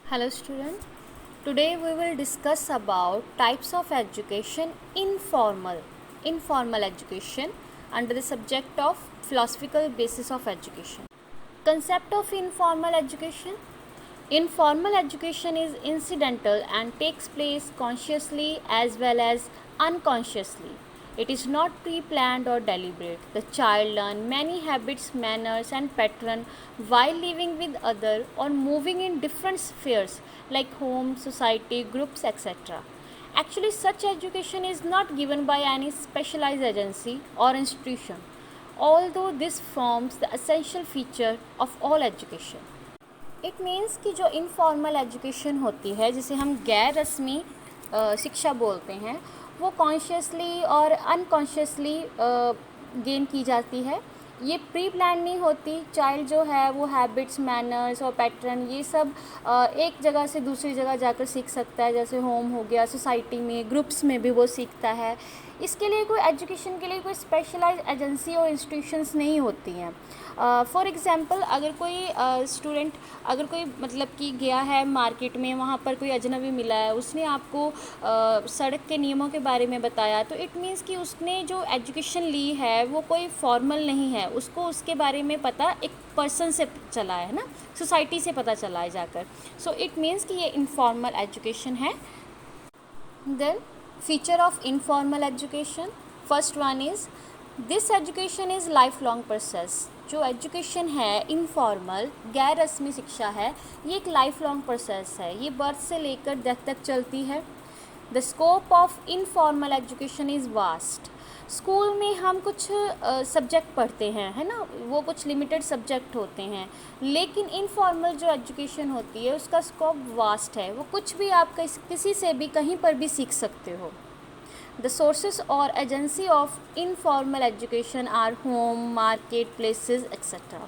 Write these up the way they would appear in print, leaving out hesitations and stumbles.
Hello student. Today we will discuss about types of education informal education under the subject of philosophical basis of education. Concept of informal education. Informal education is incidental and takes place consciously as well as unconsciously. It is not pre-planned or deliberate. The child learns many habits, manners and patterns while living with others or moving in different spheres like home, society, groups, etc. Actually, such education is not given by any specialized agency or institution, although this forms the essential feature of all education. It means कि जो informal education होती है जिसे हम गैर रस्मी शिक्षा बोलते हैं वो कॉन्शियसली और अनकॉन्शियसली गेन की जाती है। ये प्री प्लान नहीं होती। चाइल्ड जो है वो हैबिट्स, मैनर्स और पैटर्न ये सब एक जगह से दूसरी जगह जाकर सीख सकता है, जैसे होम हो गया, सोसाइटी में, ग्रुप्स में भी वो सीखता है। इसके लिए कोई एजुकेशन के लिए कोई स्पेशलाइज एजेंसी और इंस्टीट्यूशंस नहीं होती हैं। फॉर एग्ज़ाम्पल अगर कोई स्टूडेंट अगर कोई मतलब कि गया है मार्केट में, वहाँ पर कोई अजनबी मिला है, उसने आपको सड़क के नियमों के बारे में बताया, तो इट मीन्स कि उसने जो एजुकेशन ली है वो कोई फॉर्मल नहीं है, उसको उसके बारे में पता एक पर्सन से चला है ना, सोसाइटी से पता चला है जाकर। सो इट मीन्स कि ये इनफॉर्मल एजुकेशन है। Then feature of informal education, first one is this education is life long process. जो एजुकेशन है इनफॉर्मल, गैर रस्मी शिक्षा है, ये एक लाइफ लॉन्ग प्रोसेस है, ये बर्थ से लेकर डेथ तक चलती है। The scope of informal education is vast. School में हम कुछ सब्जेक्ट पढ़ते हैं, है ना, वो कुछ लिमिटेड सब्जेक्ट होते हैं, लेकिन इनफॉर्मल जो एजुकेशन होती है उसका स्कोप वास्ट है, वो कुछ भी आप किसी से भी कहीं पर भी सीख सकते हो। The sources or agency of informal education are home, market, places, etc.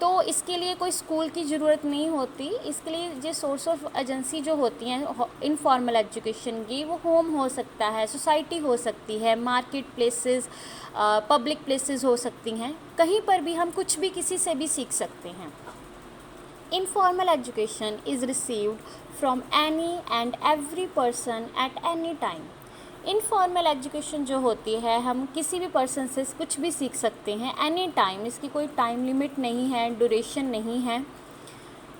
तो इसके लिए कोई स्कूल की ज़रूरत नहीं होती। इसके लिए जो सोर्स ऑफ एजेंसी जो होती हैं इनफॉर्मल एजुकेशन की, वो होम हो सकता है, सोसाइटी हो सकती है, मार्केट प्लेसेस, पब्लिक प्लेसेस हो सकती हैं, कहीं पर भी हम कुछ भी किसी से भी सीख सकते हैं। Informal education is received from any and every person at any time. Informal education जो होती है हम किसी भी पर्सन से कुछ भी सीख सकते हैं एनी टाइम, इसकी कोई टाइम लिमिट नहीं है, ड्यूरेशन नहीं है।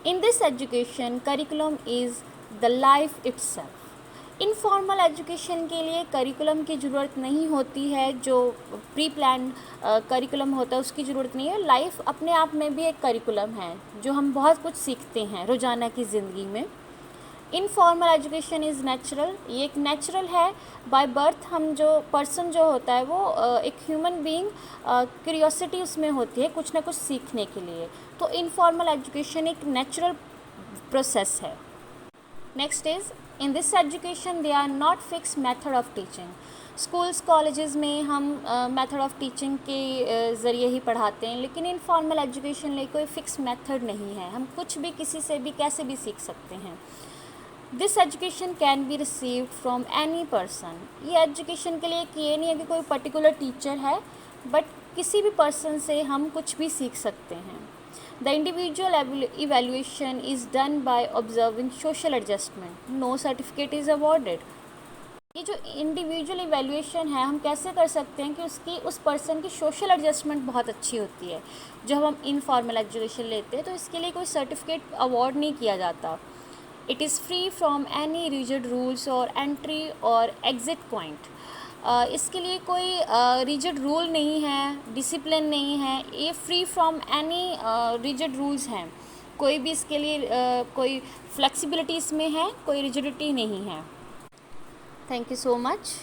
इन this education curriculum is the life itself. Informal education के लिए करिकुलम की ज़रूरत नहीं होती है, जो प्री प्लान करिकुलम होता है उसकी ज़रूरत नहीं है। लाइफ अपने आप में भी एक करिकुलम है जो हम बहुत कुछ सीखते हैं रोज़ाना की ज़िंदगी में। इनफॉर्मल एजुकेशन इज़ नेचुरल, ये एक नेचुरल है। बाय बर्थ हम जो पर्सन जो होता है वो एक ह्यूमन बीइंग, क्यूरियोसिटी उसमें होती है कुछ ना कुछ सीखने के लिए। तो इनफॉर्मल एजुकेशन एक नेचुरल प्रोसेस है। Next is in this education they are not fix method of teaching. Schools colleges में हम मेथड ऑफ टीचिंग के ज़रिए ही पढ़ाते हैं, लेकिन इनफॉर्मल एजुकेशन लिए कोई फ़िक्स मेथड नहीं है, हम कुछ भी किसी से भी कैसे भी सीख सकते हैं। This education can be received from any person. ये एजुकेशन के लिए ये नहीं है कि कोई पर्टिकुलर टीचर है, बट किसी भी पर्सन से हम कुछ भी सीख सकते हैं। The individual evaluation is done by observing social adjustment, no certificate is awarded. ये जो इंडिविजुअल इवेल्यूएशन है हम कैसे कर सकते हैं कि उस पर्सन की सोशल एडजस्टमेंट बहुत अच्छी होती है। जब हम इनफॉर्मल एजुकेशन लेते हैं तो इसके लिए कोई सर्टिफिकेट अवॉर्ड नहीं किया जाता। It is free from any rigid rules और एंट्री और एग्ज़िट पॉइंट। इसके लिए कोई रिजिड रूल नहीं है, डिसिप्लिन नहीं है, ये free from any rigid rules हैं। कोई भी इसके लिए कोई फ्लेक्सिबिलिटी इसमें है, कोई रिजिडिटी नहीं है। Thank you so much.